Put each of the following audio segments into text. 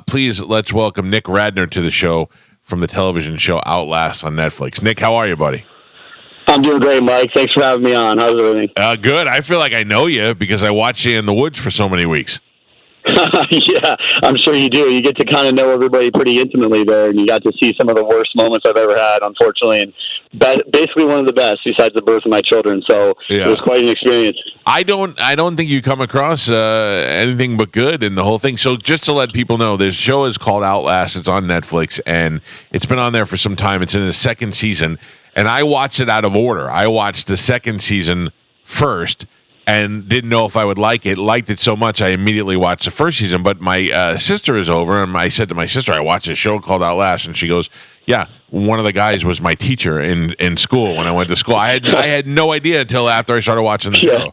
Please, let's welcome Nick Radner to the show from the television show Outlast on Netflix. Nick, how are you, buddy? I'm doing great, Mike. Thanks for having me on. How's everything? Good. I feel like I know you because I watched you in the woods for so many weeks. Yeah, I'm sure you do. You get to kind of know everybody pretty intimately there, and you got to see some of the worst moments I've ever had, unfortunately, and basically one of the best besides the birth of my children. So It was quite an experience. I don't think you come across anything but good in the whole thing. So just to let people know, this show is called Outlast. It's on Netflix, and it's been on there for some time. It's in the second season, and I watched it out of order. I watched the second season first and didn't know if I would like it. Liked it so much, I immediately watched the first season. But my sister is over, and I said to my sister, I watched a show called Outlast, and she goes, yeah, one of the guys was my teacher in school when I went to school. I had no idea until after I started watching the show.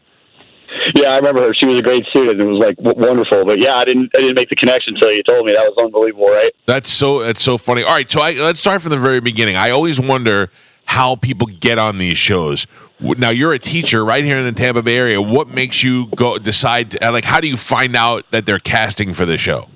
Yeah, I remember her. She was a great student. It was like wonderful. But yeah, I didn't make the connection until you told me. That was unbelievable, right? That's so funny. All right, so let's start from the very beginning. I always wonder how people get on these shows. Now, you're a teacher right here in the Tampa Bay area. What makes you decide, how do you find out that they're casting for the show?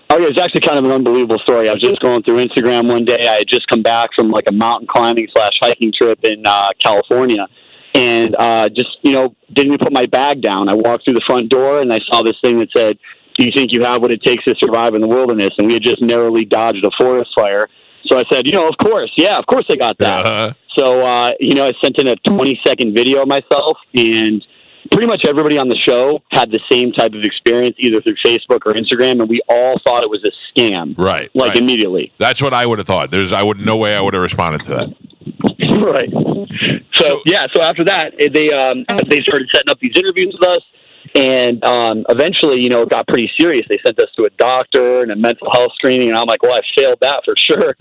Oh, yeah, it's actually kind of an unbelievable story. I was just going through Instagram one day. I had just come back from like a mountain climbing / hiking trip in California, and didn't even put my bag down. I walked through the front door, and I saw this thing that said, do you think you have what it takes to survive in the wilderness? And we had just narrowly dodged a forest fire. So I said, of course. Yeah, of course I got that. Uh-huh. So, I sent in a 20-second video of myself, and pretty much everybody on the show had the same type of experience, either through Facebook or Instagram, and we all thought it was a scam. Right. Immediately. That's what I would have thought. No way I would have responded to that. Right. So after that, they started setting up these interviews with us. And eventually, it got pretty serious. They sent us to a doctor and a mental health screening, and I'm like, well, I failed that for sure.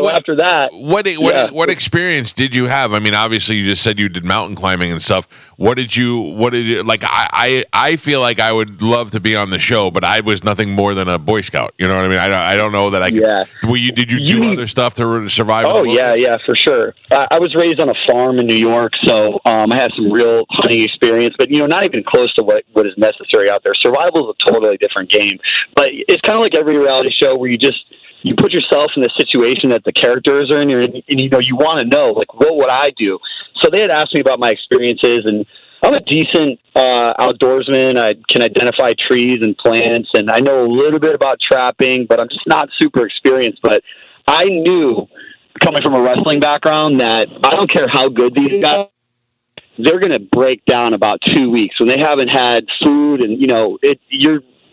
After that, what experience did you have? I mean, obviously, you just said you did mountain climbing and stuff. What did you like? I feel like I would love to be on the show, but I was nothing more than a Boy Scout. You know what I mean? I don't know that I could. Yeah. Did you do other stuff to survive? Oh yeah, for sure. I was raised on a farm in New York, so I had some real hunting experience, but not even close to what is necessary out there. Survival is a totally different game, but it's kind of like every reality show where you put yourself in the situation that the characters are in, and you want to know, like, what would I do? So they had asked me about my experiences, and I'm a decent outdoorsman. I can identify trees and plants, and I know a little bit about trapping, but I'm just not super experienced. But I knew, coming from a wrestling background, that I don't care how good these guys, they're going to break down about 2 weeks when they haven't had food, and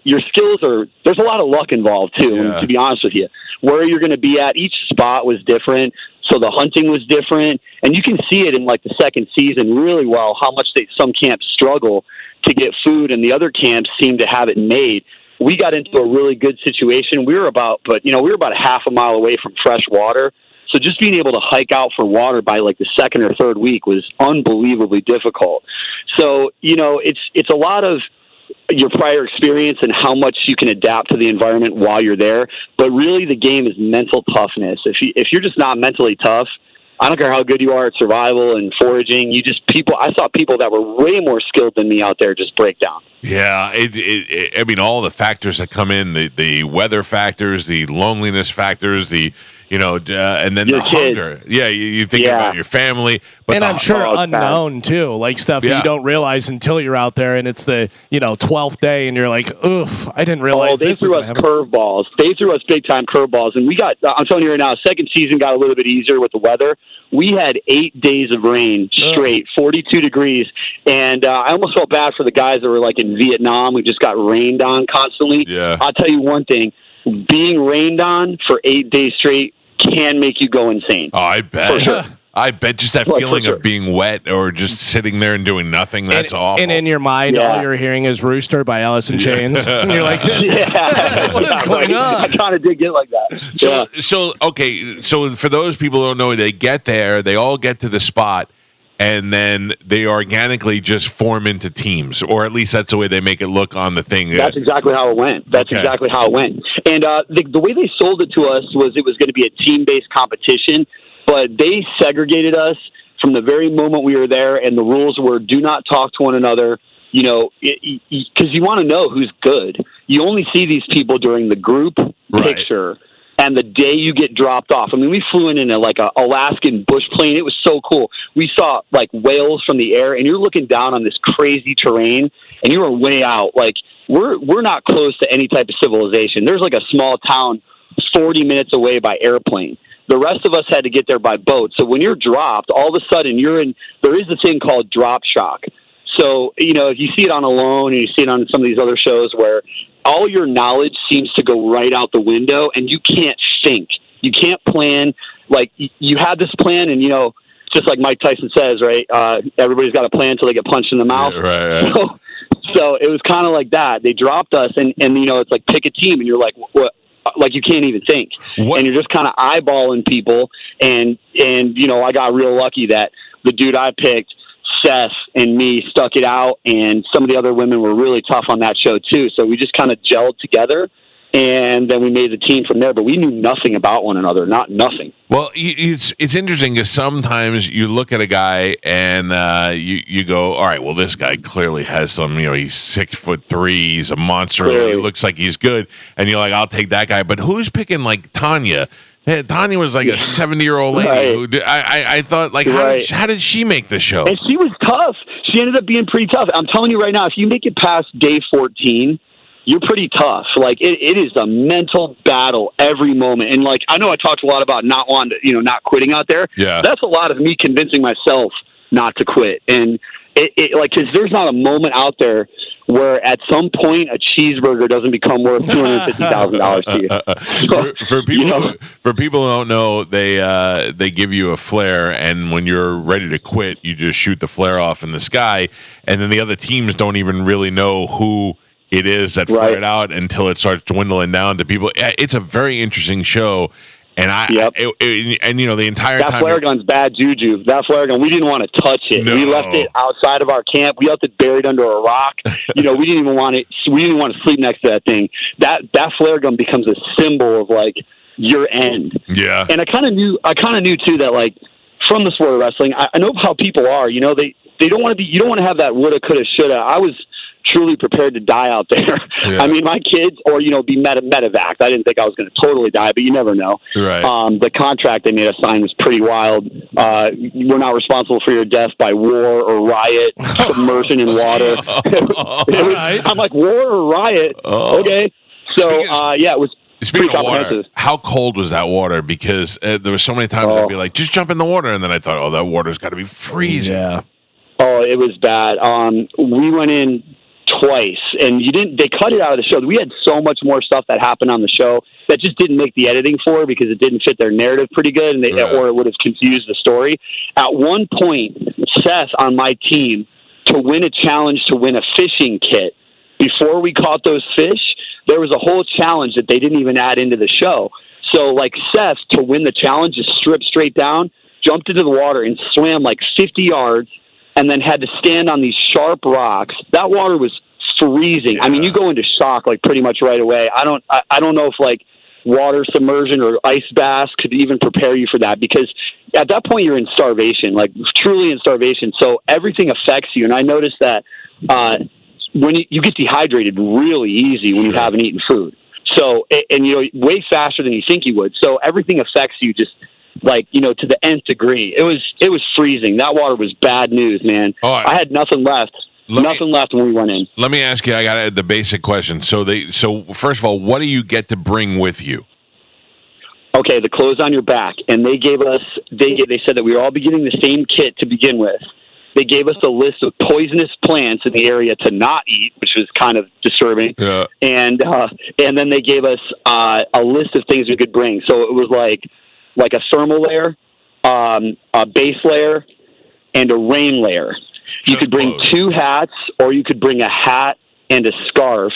your skills there's a lot of luck involved too. Yeah. To be honest with you, where you're going to be at, each spot was different. So the hunting was different, and you can see it in like the second season really well, how much some camps struggle to get food and the other camps seem to have it made. We got into a really good situation. We were about a half a mile away from fresh water. So just being able to hike out for water by like the second or third week was unbelievably difficult. So, it's a lot of your prior experience and how much you can adapt to the environment while you're there. But really the game is mental toughness. If you're just not mentally tough, I don't care how good you are at survival and foraging. I saw people that were way more skilled than me out there just break down. Yeah, I mean, all the factors that come in, the weather factors, the loneliness factors, and then your the kid. Hunger. Yeah, you think about your family. But I'm sure unknown, too, like stuff you don't realize until you're out there, and it's the 12th day, and you're like, oof, I didn't realize they threw us curveballs. They threw us big-time curveballs, and I'm telling you right now, second season got a little bit easier with the weather. We had 8 days of rain straight, 42 degrees, and I almost felt bad for the guys that were like in Vietnam who just got rained on constantly. Yeah. I'll tell you one thing, being rained on for 8 days straight can make you go insane. Oh, I bet. For sure. I bet just that feeling of being wet or just sitting there and doing nothing, that's awful. And in your mind, all you're hearing is Rooster by Alice in Chains. And you're like, what is going on? I kind of did get like that. So for those people who don't know, they get there, they all get to the spot, and then they organically just form into teams, or at least that's the way they make it look on the thing. That's exactly how it went. Exactly how it went. And the way they sold it to us was it was going to be a team-based competition, but they segregated us from the very moment we were there, and the rules were do not talk to one another, because you want to know who's good. You only see these people during the group picture and the day you get dropped off. I mean, we flew in a Alaskan bush plane. It was so cool. We saw like whales from the air, and you're looking down on this crazy terrain, and you are way out. Like we're not close to any type of civilization. There's like a small town 40 minutes away by airplane. The rest of us had to get there by boat. So when you're dropped, all of a sudden there is a thing called drop shock. So, if you see it on Alone and you see it on some of these other shows where all your knowledge seems to go right out the window and you can't think. You can't plan. Like, you have this plan and, just like Mike Tyson says, right, everybody's got a plan until they get punched in the mouth. Right. So it was kind of like that. They dropped us and it's like pick a team and you're like, what? Like you can't even think. What? And you're just kind of eyeballing people. And I got real lucky that the dude I picked, Seth, and me stuck it out, and some of the other women were really tough on that show too. So we just kind of gelled together, and then we made the team from there. But we knew nothing about one another, nothing. Well, it's interesting because sometimes you look at a guy and you go, all right, well, this guy clearly has some, he's 6'3", he's a monster, he looks like he's good, and you're like, I'll take that guy. But who's picking like Tanya? Tanya was like a 70-year-old lady. Right. I thought, like, how did she make the show? And she was tough. She ended up being pretty tough. I'm telling you right now, if you make it past day 14, you're pretty tough. Like, it is a mental battle every moment. And, like, I know I talked a lot about not wanting to, not quitting out there. Yeah. That's a lot of me convincing myself not to quit. And, because there's not a moment out there where at some point a cheeseburger doesn't become worth $250,000 to you. So, for people who don't know, they give you a flare, and when you're ready to quit, you just shoot the flare off in the sky, and then the other teams don't even really know who it is that flared out until it starts dwindling down to people. It's a very interesting show. And the entire time. That flare gun's bad juju. That flare gun, we didn't want to touch it. No. We left it outside of our camp. We left it buried under a rock. We didn't even want it. We didn't want to sleep next to that thing. That flare gun becomes a symbol of like your end. Yeah. And I kind of knew too that like from the sport of wrestling, I know how people are. They don't want to be. You don't want to have that woulda, coulda, shoulda. I was truly prepared to die out there. Yeah. I mean, my kids, or be medevac. I didn't think I was going to totally die, but you never know. Right. The contract they made us sign was pretty wild. We're not responsible for your death by war or riot, submersion in water. I'm like, war or riot? Oh. Okay. So it was. Speaking of water, how cold was that water? Because there were so many times I'd be like, just jump in the water, and then I thought, oh, that water's got to be freezing. Yeah. Oh, it was bad. We went in twice, and they cut it out of the show. We had so much more stuff that happened on the show that just didn't make the editing for because it didn't fit their narrative pretty good, and or it would have confused the story. At one point, Seth on my team, to win a challenge to win a fishing kit, before we caught those fish, there was a whole challenge that they didn't even add into the show. So, like, Seth, to win the challenge, just stripped straight down, jumped into the water, and swam like 50 yards, and then had to stand on these sharp rocks. That water was freezing. Yeah. I mean, you go into shock like pretty much right away. I don't know if like water submersion or ice baths could even prepare you for that, because at that point you're in starvation, like truly in starvation. So everything affects you. And I noticed that when you get dehydrated really easy when you haven't eaten food. So, and way faster than you think you would. So everything affects you just like, to the nth degree. It was freezing. That water was bad news, man. Right. I had nothing left. Nothing left when we went in. Let me ask you, I got the basic question. So first of all, what do you get to bring with you? Okay, the clothes on your back. And they gave us, they said that we were all getting the same kit to begin with. They gave us a list of poisonous plants in the area to not eat, which was kind of disturbing. Yeah. And then they gave us a list of things we could bring. So it was like a thermal layer, a base layer, and a rain layer. You could bring 2 hats, or you could bring a hat and a scarf,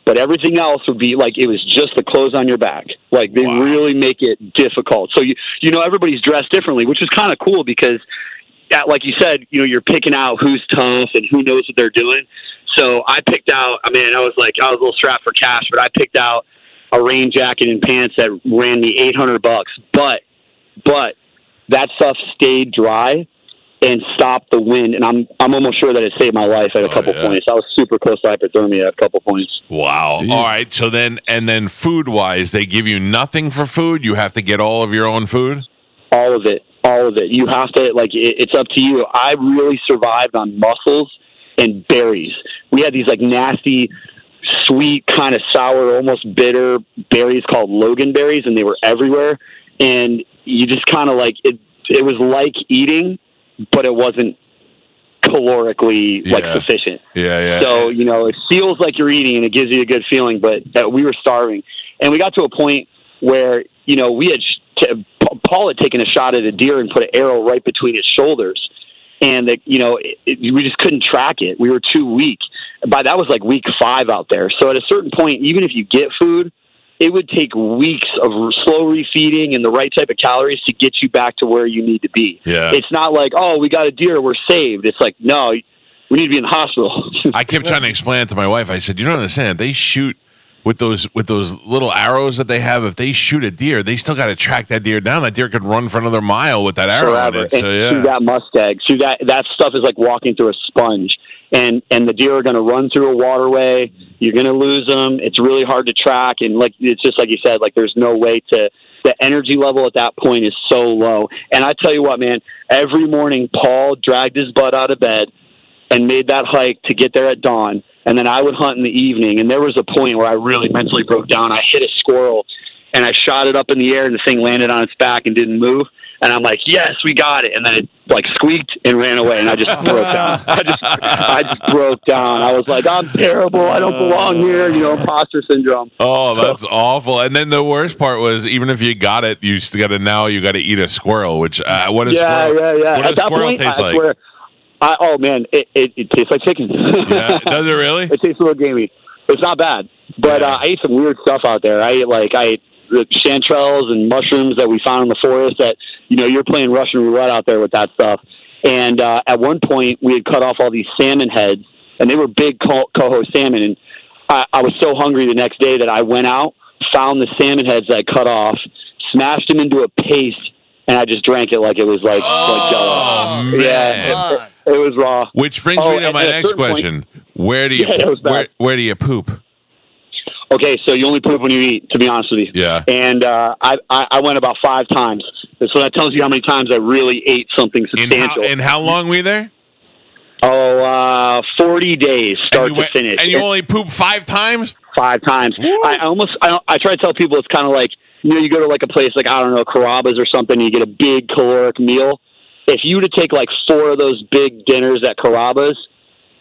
but everything else would be like, it was just the clothes on your back. Like, they really make it difficult. So, everybody's dressed differently, which is kind of cool because, like you said, you're picking out who's tough and who knows what they're doing. So I picked out, I was a little strapped for cash, but I picked out a rain jacket and pants that ran me $800, but that stuff stayed dry and stopped the wind. And I'm almost sure that it saved my life at a couple points. I was super close to hypothermia at a couple points. Wow. Jeez. All right. So then food wise, they give you nothing for food. You have to get all of your own food. All of it. You have to, like, it's up to you. I really survived on mussels and berries. We had these like nasty, sweet, kind of sour, almost bitter berries called loganberries, and they were everywhere. And you just kind of like it was like eating, but it wasn't calorically like sufficient. Yeah. So, it feels like you're eating and it gives you a good feeling, but we were starving. And we got to a point where, we had Paul had taken a shot at a deer and put an arrow right between his shoulders. And we just couldn't track it. We were too weak. But that was like week 5 out there. So at a certain point, even if you get food, it would take weeks of slow refeeding and the right type of calories to get you back to where you need to be. Yeah. It's not like, oh, we got a deer, we're saved. It's like, no, we need to be in the hospital. I kept trying to explain it to my wife. I said, you don't understand. They shoot with those little arrows that they have. If they shoot a deer, they still got to track that deer down. That deer could run for another mile with that arrow forever. in it. So, through that mustang, through that stuff is like walking through a sponge. And the deer are going to run through a waterway. You're going to lose them. It's really hard to track. And like, it's just like you said, like there's no way to, the energy level at that point is so low. And I tell you what, man, every morning Paul dragged his butt out of bed and made that hike to get there at dawn. And then I would hunt in the evening. And there was a point where I really mentally broke down. I hit a squirrel and I shot it up in the air and the thing landed on its back and didn't move. And I'm like, yes, we got it. And then it like squeaked and ran away. And I just broke down. I just broke down. I was like, I'm terrible. I don't belong here. Imposter syndrome. Oh, that's awful. And then the worst part was, even if you got it, you still got to eat a squirrel, which what does squirrel, What does squirrel taste like? Swear, oh man, it tastes like chicken. Yeah, does it really? It tastes a little gamey. It's not bad. But I ate some weird stuff out there. I ate the chanterelles and mushrooms that we found in the forest that, you're playing Russian roulette out there with that stuff. And at one point we had cut off all these salmon heads, and they were big coho salmon. And I was so hungry the next day that I went out, found the salmon heads that I cut off, smashed them into a paste, and I just drank it like it was like Jello. Man. Yeah, it was raw. Which brings me to my next question. Where do you poop? Okay, so you only poop when you eat, to be honest with you. Yeah. And I went about 5 times. So that tells you how many times I really ate something substantial. And how long were you there? 40 days, start to finish. And you only poop 5 times? 5 times. I try to tell people it's kind of like, you go to like a place like, I don't know, Carrabba's or something, you get a big caloric meal. If you were to take like 4 of those big dinners at Carrabba's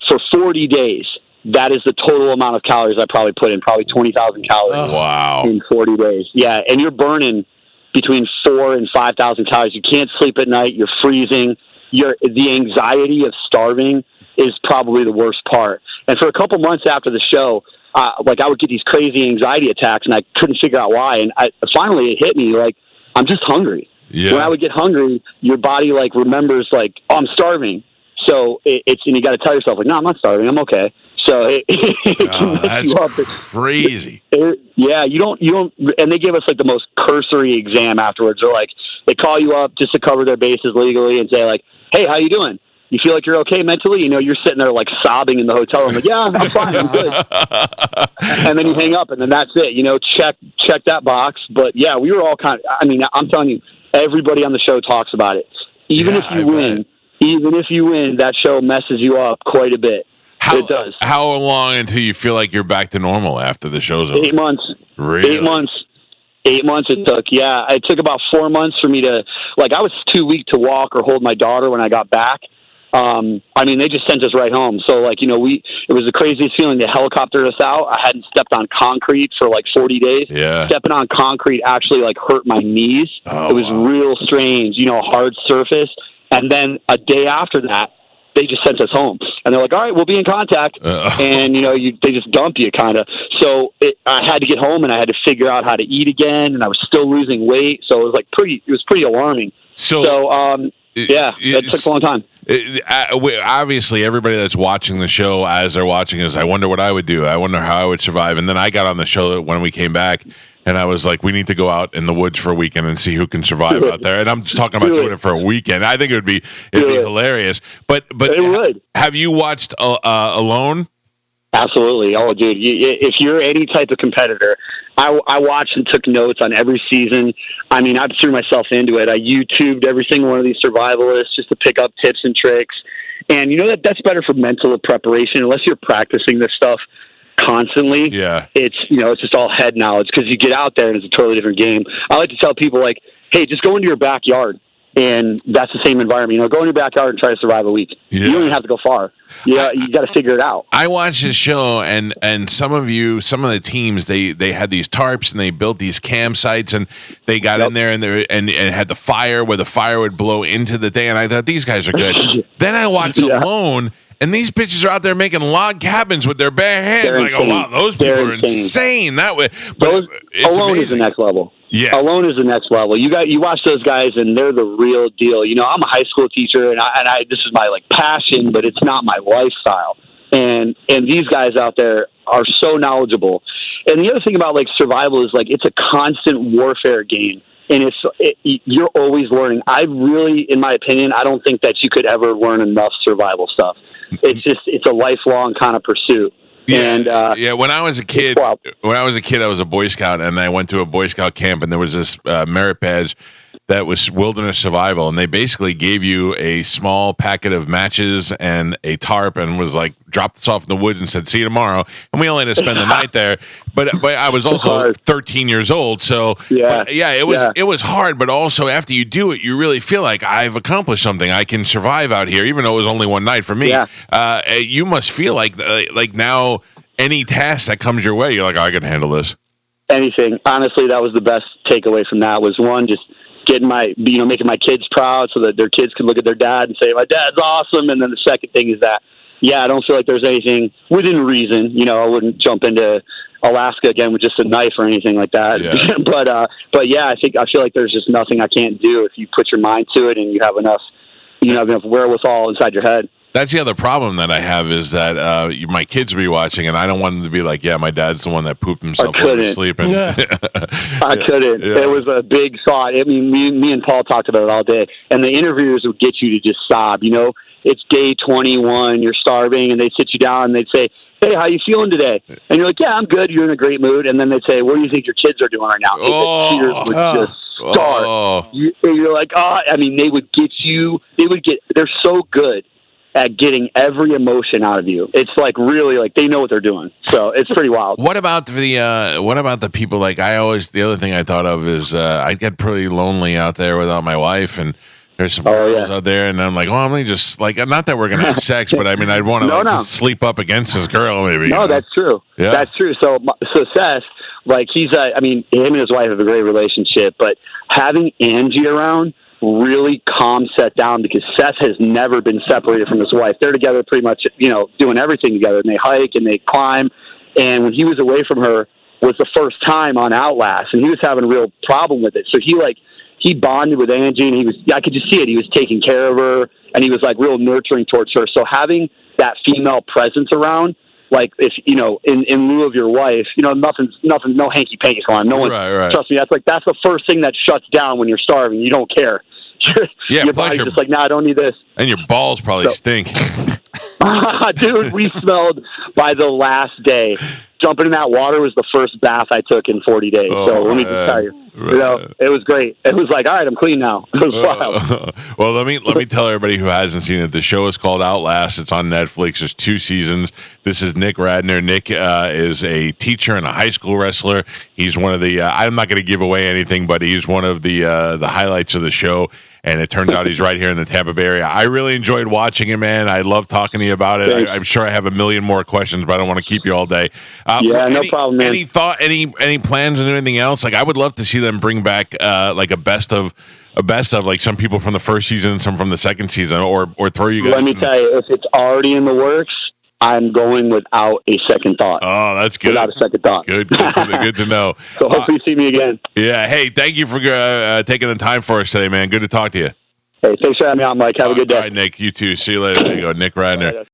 for 40 days, that is the total amount of calories I probably put in, probably 20,000 calories. Wow. In 40 days. Yeah, and you're burning between 4,000 and 5,000 calories. You can't sleep at night. You're freezing. The anxiety of starving is probably the worst part. And for a couple months after the show, I would get these crazy anxiety attacks, and I couldn't figure out why. And finally it hit me, like, I'm just hungry. Yeah. When I would get hungry, your body like remembers like, oh, I'm starving. So and you got to tell yourself like, no, I'm not starving. I'm okay. So it can mess you up. Crazy. You don't, and they give us like the most cursory exam afterwards. They're like, they call you up just to cover their bases legally and say like, hey, how you doing? You feel like you're okay mentally? You're sitting there like sobbing in the hotel. I'm like, yeah, I'm fine. I'm good. And then you hang up and then that's it. Check that box. But yeah, we were all I'm telling you, everybody on the show talks about it. Even if you win, that show messes you up quite a bit. It does. How long until you feel like you're back to normal after the show's over? 8 months. Really? 8 months. 8 months it took. Yeah, it took about 4 months for me to, I was too weak to walk or hold my daughter when I got back. They just sent us right home. So it was the craziest feeling. They helicoptered us out. I hadn't stepped on concrete for 40 days. Yeah. Stepping on concrete actually hurt my knees. Oh, it was real strange, hard surface. And then a day after that, they just sent us home. And they're like, all right, we'll be in contact. And, they just dump you kind of. So I had to get home and I had to figure out how to eat again. And I was still losing weight. So it was pretty alarming. It took a long time. Obviously, everybody that's watching the show as they're watching is, I wonder what I would do. I wonder how I would survive. And then I got on the show when we came back, and I was like, we need to go out in the woods for a weekend and see who can survive out there. And I'm just talking about doing it for a weekend. I think it'd be hilarious. But it would. Have you watched Alone? Absolutely. Oh, dude, if you're any type of competitor, I watched and took notes on every season. I mean, I threw myself into it. I YouTubed every single one of these survivalists just to pick up tips and tricks. And that's better for mental preparation. Unless you're practicing this stuff constantly, it's just all head knowledge, because you get out there and it's a totally different game. I like to tell people, like, hey, just go into your backyard, and that's the same environment. Go in your backyard and try to survive a week. You don't even have to go far. You got to figure it out. I watched this show, and some of the teams, they had these tarps and they built these campsites, and they got in there and had the fire where the fire would blow into the thing. And I thought, these guys are good. Then I watched Alone. And these bitches are out there making log cabins with their bare hands. They're like, insane. oh wow, those people are insane. That way, but Alone is the next level. Yeah, Alone is the next level. You watch those guys, and they're the real deal. I'm a high school teacher, and I this is my passion, but it's not my lifestyle. And these guys out there are so knowledgeable. And the other thing about survival is it's a constant warfare game. And you're always learning. In my opinion, I don't think that you could ever learn enough survival stuff. It's a lifelong kind of pursuit. Yeah, and, When I was a kid, I was a Boy Scout, and I went to a Boy Scout camp, and there was this merit badge that was wilderness survival, and they basically gave you a small packet of matches and a tarp, and was like, dropped us off in the woods and said, see you tomorrow. And we only had to spend the night there. But I was also 13 years old, so it was hard. But also after you do it, you really feel like I've accomplished something. I can survive out here, even though it was only one night for me. Yeah. You must feel like now any task that comes your way, you're like, I can handle this. Anything. Honestly, that was the best takeaway from that. Was one, just getting making my kids proud so that their kids can look at their dad and say, my dad's awesome. And then the second thing is that, I don't feel like there's anything within reason. I wouldn't jump into Alaska again with just a knife or anything like that. Yeah. but I feel like there's just nothing I can't do if you put your mind to it and you have enough wherewithal inside your head. That's the other problem that I have is that my kids will be watching, and I don't want them to be like, yeah, my dad's the one that pooped himself while he was sleeping. I couldn't. Yeah. It was a big thought. I mean, me and Paul talked about it all day, and the interviewers would get you to just sob. It's day 21, you're starving, and they'd sit you down, and they'd say, hey, how you feeling today? And you're like, yeah, I'm good. You're in a great mood. And then they'd say, what do you think your kids are doing right now? The tears would just start. You're like, they would get you. They're so good at getting every emotion out of you. It's really they know what they're doing. So it's pretty wild. What about the people? The other thing I thought of is I get pretty lonely out there without my wife, and there's some girls out there, and I'm like, I'm gonna just not that we're gonna have sex, but I mean, I'd want to sleep up against this girl, maybe. No, that's true. Yeah. That's true. So Seth, he's him and his wife have a great relationship, but having Angie around really calmed Seth down, because Seth has never been separated from his wife. They're together pretty much, doing everything together, and they hike and they climb. And when he was away from her was the first time on Outlast, and he was having a real problem with it. So he bonded with Angie, and I could just see it. He was taking care of her, and he was real nurturing towards her. So having that female presence around, if in lieu of your wife, nothing, no hanky panky going on. No one, trust me. That's the first thing that shuts down when you're starving. You don't care. Your body's just I don't need this. And your balls probably stink. Dude, we smelled by the last day. Jumping in that water was the first bath I took in 40 days. So let me just tell you, it was great. It was all right, I'm clean now. It was wild. Well, let me tell everybody who hasn't seen it. The show is called Outlast. It's on Netflix. There's 2 seasons. This is Nick Radner. Nick is a teacher and a high school wrestler. He's one of the. I'm not going to give away anything, but he's one of the highlights of the show. And it turns out he's right here in the Tampa Bay area. I really enjoyed watching him, man. I love talking to you about it. I'm sure I have a million more questions, but I don't want to keep you all day. No problem, man. Any thought, any plans on anything else? I would love to see them bring back a best of some people from the first season and some from the second season, or throw you guys. Let me tell you, if it's already in the works, I'm going without a second thought. Oh, that's good. Without a second thought. Good to know. So hopefully you see me again. Yeah. Hey, thank you for taking the time for us today, man. Good to talk to you. Hey, thanks for having me on, Mike. Have a good day. All right, Nick. You too. See you later. There you go. Nick Radner.